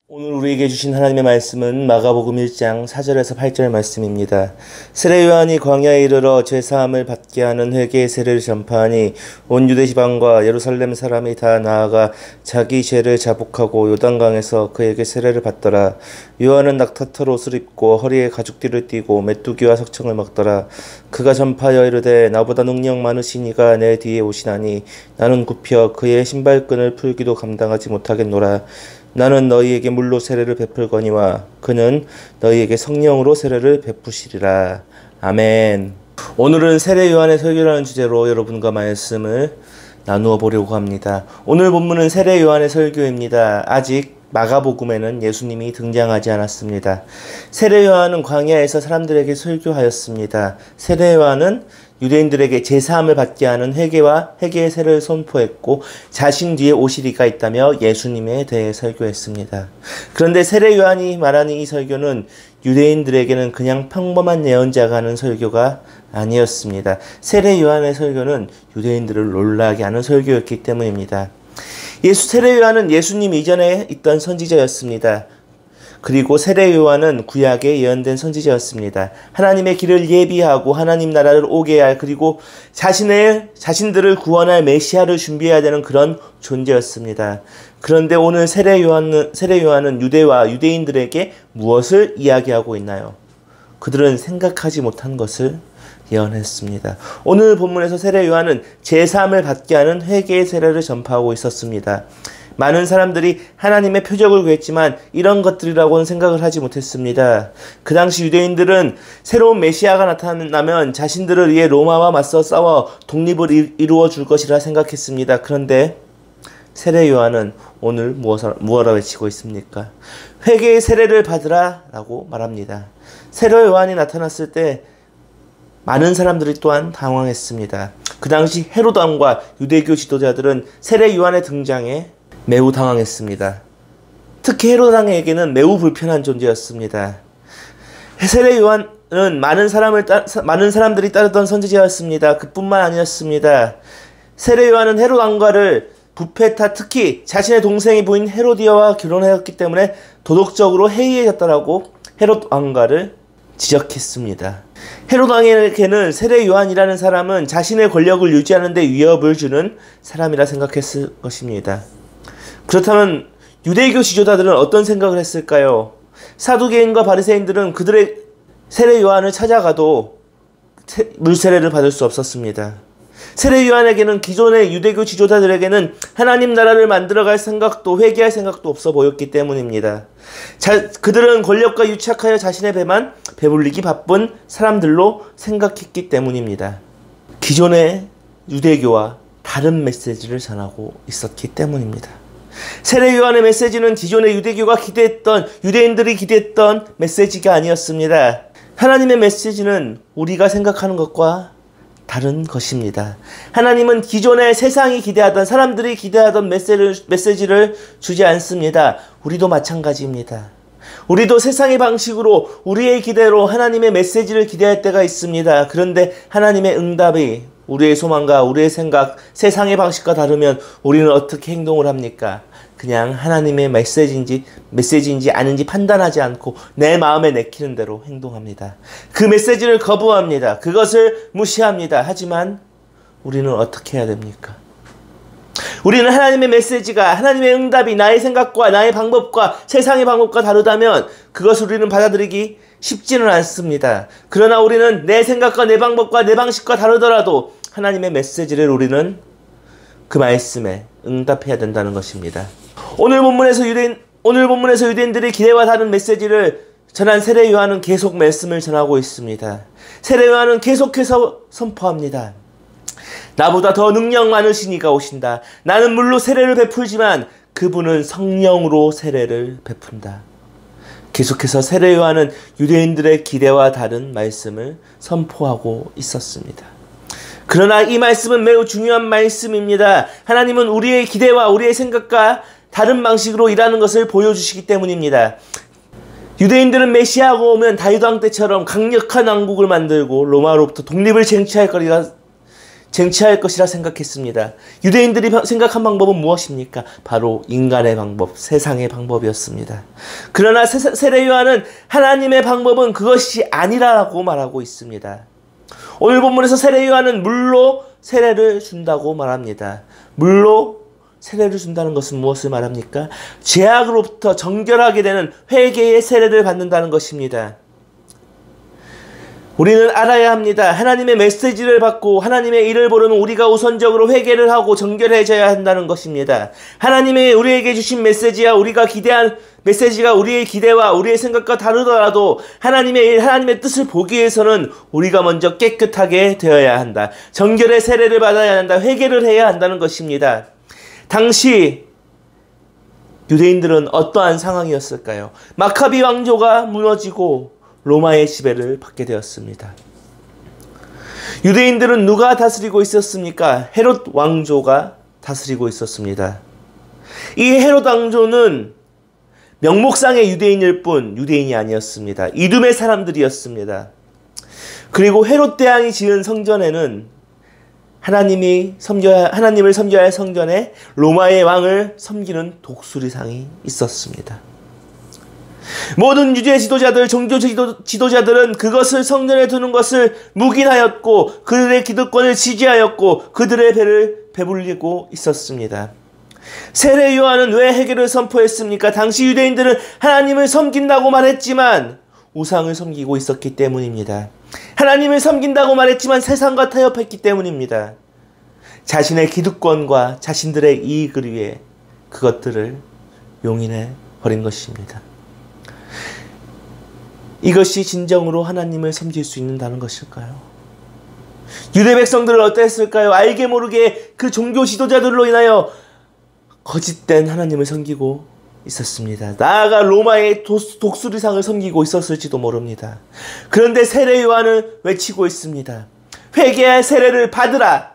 오늘 우리에게 주신 하나님의 말씀은 마가복음 1장 4절에서 8절 말씀입니다. 세례 요한이 광야에 이르러 죄사함을 받게 하는 회개의 세례를 전파하니 온 유대 지방과 예루살렘 사람이 다 나아가 자기 죄를 자복하고 요단강에서 그에게 세례를 받더라. 요한은 낙타털 옷을 입고 허리에 가죽띠를 띠고 메뚜기와 석청을 먹더라. 그가 전파하여 이르되 나보다 능력 많으신 이가 내 뒤에 오시나니 나는 굽혀 그의 신발끈을 풀기도 감당하지 못하겠노라. 나는 너희에게 물로 세례를 베풀거니와 그는 너희에게 성령으로 세례를 베푸시리라. 아멘. 오늘은 세례 요한의 설교라는 주제로 여러분과 말씀을 나누어 보려고 합니다. 오늘 본문은 세례 요한의 설교입니다. 아직 마가복음에는 예수님이 등장하지 않았습니다. 세례 요한은 광야에서 사람들에게 설교하였습니다. 세례 요한은 유대인들에게 제사함을 받게 하는 회개의 세례를 선포했고 자신 뒤에 오실 이가 있다며 예수님에 대해 설교했습니다. 그런데 세례 요한이 말하는 이 설교는 유대인들에게는 그냥 평범한 예언자가 하는 설교가 아니었습니다. 세례 요한의 설교는 유대인들을 놀라게 하는 설교였기 때문입니다. 세례 요한은 예수님 이전에 있던 선지자였습니다. 그리고 세례 요한은 구약에 예언된 선지자였습니다. 하나님의 길을 예비하고 하나님 나라를 오게 할, 그리고 자신들을 구원할 메시아를 준비해야 되는 그런 존재였습니다. 그런데 오늘 세례 요한은 유대와 유대인들에게 무엇을 이야기하고 있나요? 그들은 생각하지 못한 것을 예언했습니다. 오늘 본문에서 세례 요한은 제사함을 받게 하는 회개의 세례를 전파하고 있었습니다. 많은 사람들이 하나님의 표적을 구했지만 이런 것들이라고는 생각을 하지 못했습니다. 그 당시 유대인들은 새로운 메시아가 나타나면 자신들을 위해 로마와 맞서 싸워 독립을 이루어 줄 것이라 생각했습니다. 그런데 세례 요한은 오늘 무엇라 외치고 있습니까? 회개의 세례를 받으라 라고 말합니다. 세례 요한이 나타났을 때 많은 사람들이 또한 당황했습니다. 그 당시 헤롯 왕과 유대교 지도자들은 세례 요한의 등장에 매우 당황했습니다. 특히 헤롯 왕에게는 매우 불편한 존재였습니다. 세례 요한은 많은 사람들이 따르던 선지자였습니다. 그뿐만 아니었습니다. 세례 요한은 헤롯 왕과를 부패타, 특히 자신의 동생이 부인 헤로디아와 결혼하였기 때문에 도덕적으로 해이해졌다라고 헤롯 왕과를 지적했습니다. 헤롯 왕에게는 세례 요한이라는 사람은 자신의 권력을 유지하는 데 위협을 주는 사람이라 생각했을 것입니다. 그렇다면 유대교 지도자들은 어떤 생각을 했을까요? 사두개인과 바리새인들은 그들의 세례 요한을 찾아가도 물세례를 받을 수 없었습니다. 세례 요한에게는 기존의 유대교 지도자들에게는 하나님 나라를 만들어갈 생각도 회개할 생각도 없어 보였기 때문입니다. 그들은 권력과 유착하여 자신의 배만 배불리기 바쁜 사람들로 생각했기 때문입니다. 기존의 유대교와 다른 메시지를 전하고 있었기 때문입니다. 세례 요한의 메시지는 기존의 유대인들이 기대했던 메시지가 아니었습니다. 하나님의 메시지는 우리가 생각하는 것과 다른 것입니다. 하나님은 기존의 세상이 기대하던, 사람들이 기대하던 메시지를 주지 않습니다. 우리도 마찬가지입니다. 우리도 세상의 방식으로 우리의 기대로 하나님의 메시지를 기대할 때가 있습니다. 그런데 하나님의 응답이 우리의 소망과 우리의 생각, 세상의 방식과 다르면 우리는 어떻게 행동을 합니까? 그냥 하나님의 메시지인지 아닌지 판단하지 않고 내 마음에 내키는 대로 행동합니다. 그 메시지를 거부합니다. 그것을 무시합니다. 하지만 우리는 어떻게 해야 됩니까? 우리는 하나님의 메시지가, 하나님의 응답이 나의 생각과 나의 방법과 세상의 방법과 다르다면 그것을 우리는 받아들이기 쉽지는 않습니다. 그러나 우리는 내 생각과 내 방법과 내 방식과 다르더라도 하나님의 메시지를 우리는 그 말씀에 응답해야 된다는 것입니다. 오늘 본문에서 유대인들의 기대와 다른 메시지를 전한 세례 요한은 계속 말씀을 전하고 있습니다. 세례 요한은 계속해서 선포합니다. 나보다 더 능력 많으신 이가 오신다. 나는 물로 세례를 베풀지만 그분은 성령으로 세례를 베푼다. 계속해서 세례 요한은 유대인들의 기대와 다른 말씀을 선포하고 있었습니다. 그러나 이 말씀은 매우 중요한 말씀입니다. 하나님은 우리의 기대와 우리의 생각과 다른 방식으로 일하는 것을 보여주시기 때문입니다. 유대인들은 메시아가 오면 다윗 왕 때처럼 강력한 왕국을 만들고 로마로부터 독립을 쟁취할 거리라 쟁취할 것이라 생각했습니다. 유대인들이 생각한 방법은 무엇입니까? 바로 인간의 방법, 세상의 방법이었습니다. 그러나 세례 요한은 하나님의 방법은 그것이 아니라고 말하고 있습니다. 오늘 본문에서 세례 요한은 물로 세례를 준다고 말합니다. 물로 세례를 준다는 것은 무엇을 말합니까? 죄악으로부터 정결하게 되는 회개의 세례를 받는다는 것입니다. 우리는 알아야 합니다. 하나님의 메시지를 받고 하나님의 일을 보려면 우리가 우선적으로 회개를 하고 정결해져야 한다는 것입니다. 하나님의 우리에게 주신 메시지와 우리가 기대한 메시지가 우리의 기대와 우리의 생각과 다르더라도 하나님의 일, 하나님의 뜻을 보기 위해서는 우리가 먼저 깨끗하게 되어야 한다. 정결의 세례를 받아야 한다. 회개를 해야 한다는 것입니다. 당시 유대인들은 어떠한 상황이었을까요? 마카비 왕조가 무너지고 로마의 지배를 받게 되었습니다. 유대인들은 누가 다스리고 있었습니까? 헤롯 왕조가 다스리고 있었습니다. 이 헤롯 왕조는 명목상의 유대인일 뿐 유대인이 아니었습니다. 이름의 사람들이었습니다. 그리고 헤롯 대왕이 지은 성전에는 하나님을 섬겨야 할 성전에 로마의 왕을 섬기는 독수리상이 있었습니다. 모든 유대 지도자들, 종교 지도자들은 그것을 성전에 두는 것을 묵인하였고 그들의 기득권을 지지하였고 그들의 배를 배불리고 있었습니다. 세례 요한은 왜 회개를 선포했습니까? 당시 유대인들은 하나님을 섬긴다고 말했지만 우상을 섬기고 있었기 때문입니다. 하나님을 섬긴다고 말했지만 세상과 타협했기 때문입니다. 자신의 기득권과 자신들의 이익을 위해 그것들을 용인해 버린 것입니다. 이것이 진정으로 하나님을 섬길 수 있는다는 것일까요? 유대 백성들은 어땠을까요? 알게 모르게 그 종교 지도자들로 인하여 거짓된 하나님을 섬기고 있었습니다. 나아가 로마의 독수리상을 섬기고 있었을지도 모릅니다. 그런데 세례 요한은 외치고 있습니다. 회개할 세례를 받으라.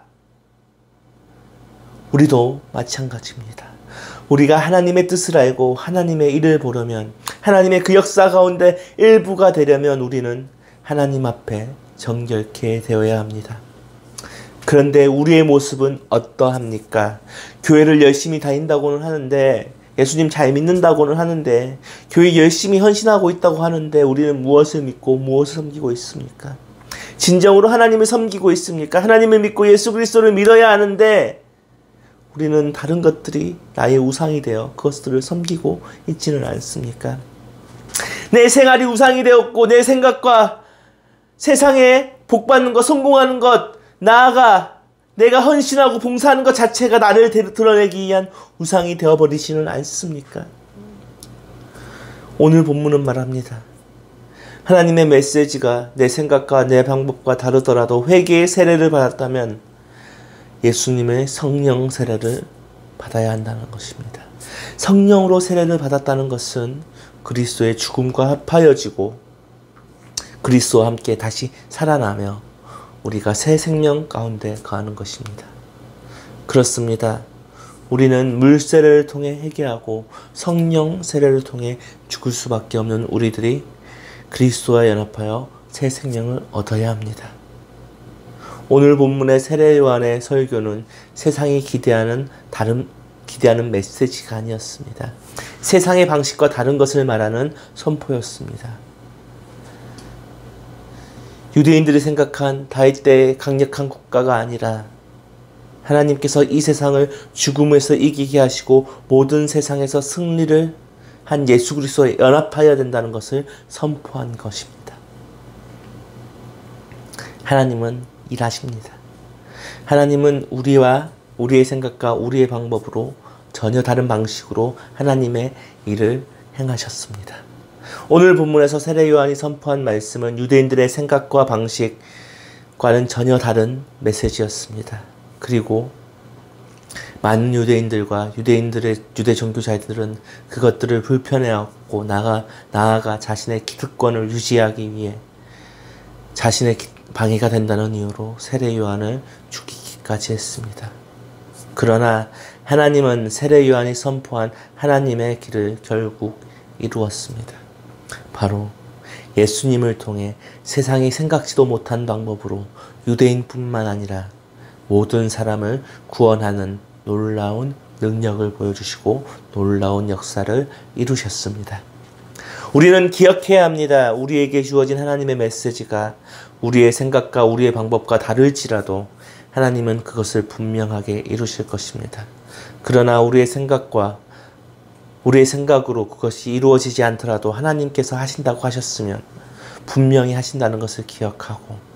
우리도 마찬가지입니다. 우리가 하나님의 뜻을 알고 하나님의 일을 보려면 하나님의 그 역사 가운데 일부가 되려면 우리는 하나님 앞에 정결케 되어야 합니다. 그런데 우리의 모습은 어떠합니까? 교회를 열심히 다닌다고는 하는데 예수님 잘 믿는다고는 하는데 교회 열심히 헌신하고 있다고 하는데 우리는 무엇을 믿고 무엇을 섬기고 있습니까? 진정으로 하나님을 섬기고 있습니까? 하나님을 믿고 예수 그리스도를 믿어야 하는데 우리는 다른 것들이 나의 우상이 되어 그것들을 섬기고 있지는 않습니까? 내 생활이 우상이 되었고 내 생각과 세상에 복받는 것, 성공하는 것, 나아가 내가 헌신하고 봉사하는 것 자체가 나를 드러내기 위한 우상이 되어버리지는 않습니까? 오늘 본문은 말합니다. 하나님의 메시지가 내 생각과 내 방법과 다르더라도 회개의 세례를 받았다면 예수님의 성령 세례를 받아야 한다는 것입니다. 성령으로 세례를 받았다는 것은 그리스도의 죽음과 합하여지고 그리스도와 함께 다시 살아나며 우리가 새 생명 가운데 거하는 것입니다. 그렇습니다. 우리는 물 세례를 통해 회개하고 성령 세례를 통해 죽을 수밖에 없는 우리들이 그리스도와 연합하여 새 생명을 얻어야 합니다. 오늘 본문의 세례 요한의 설교는 세상이 기대하는 메시지가 아니었습니다. 세상의 방식과 다른 것을 말하는 선포였습니다. 유대인들이 생각한 다윗 때의 강력한 국가가 아니라 하나님께서 이 세상을 죽음에서 이기게 하시고 모든 세상에서 승리를 한 예수 그리스도에 연합하여야 된다는 것을 선포한 것입니다. 하나님은 일하십니다. 하나님은 우리의 생각과 우리의 방법으로 전혀 다른 방식으로 하나님의 일을 행하셨습니다. 오늘 본문에서 세례 요한이 선포한 말씀은 유대인들의 생각과 방식과는 전혀 다른 메시지였습니다. 그리고 많은 유대인들과 유대 종교자들은 그것들을 불편해하고 나아가 자신의 기득권을 유지하기 위해 자신의 방해가 된다는 이유로 세례 요한을 죽이기까지 했습니다. 그러나 하나님은 세례 요한이 선포한 하나님의 길을 결국 이루었습니다. 바로 예수님을 통해 세상이 생각지도 못한 방법으로 유대인뿐만 아니라 모든 사람을 구원하는 놀라운 능력을 보여주시고 놀라운 역사를 이루셨습니다. 우리는 기억해야 합니다. 우리에게 주어진 하나님의 메시지가 우리의 생각과 우리의 방법과 다를지라도 하나님은 그것을 분명하게 이루실 것입니다. 그러나 우리의 생각으로 그것이 이루어지지 않더라도 하나님께서 하신다고 하셨으면 분명히 하신다는 것을 기억하고,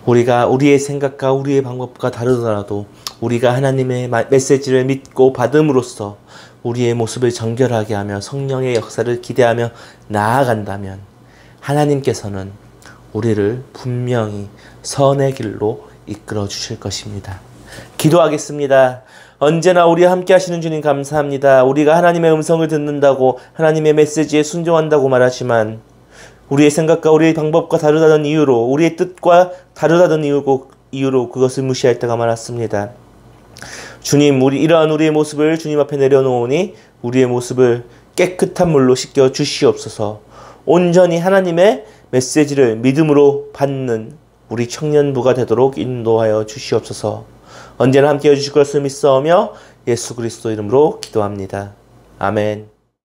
우리가 우리의 생각과 우리의 방법과 다르더라도 우리가 하나님의 메시지를 믿고 받음으로써 우리의 모습을 정결하게 하며 성령의 역사를 기대하며 나아간다면 하나님께서는 우리를 분명히 선의 길로 이끌어 주실 것입니다. 기도하겠습니다. 언제나 우리와 함께 하시는 주님 감사합니다. 우리가 하나님의 음성을 듣는다고, 하나님의 메시지에 순종한다고 말하지만 우리의 생각과 우리의 방법과 다르다는 이유로, 우리의 뜻과 다르다는 이유로 그것을 무시할 때가 많았습니다. 주님, 이러한 우리의 모습을 주님 앞에 내려놓으니 우리의 모습을 깨끗한 물로 씻겨 주시옵소서. 온전히 하나님의 메시지를 믿음으로 받는 우리 청년부가 되도록 인도하여 주시옵소서. 언제나 함께해 주실 것을 믿사오며 예수 그리스도 이름으로 기도합니다. 아멘.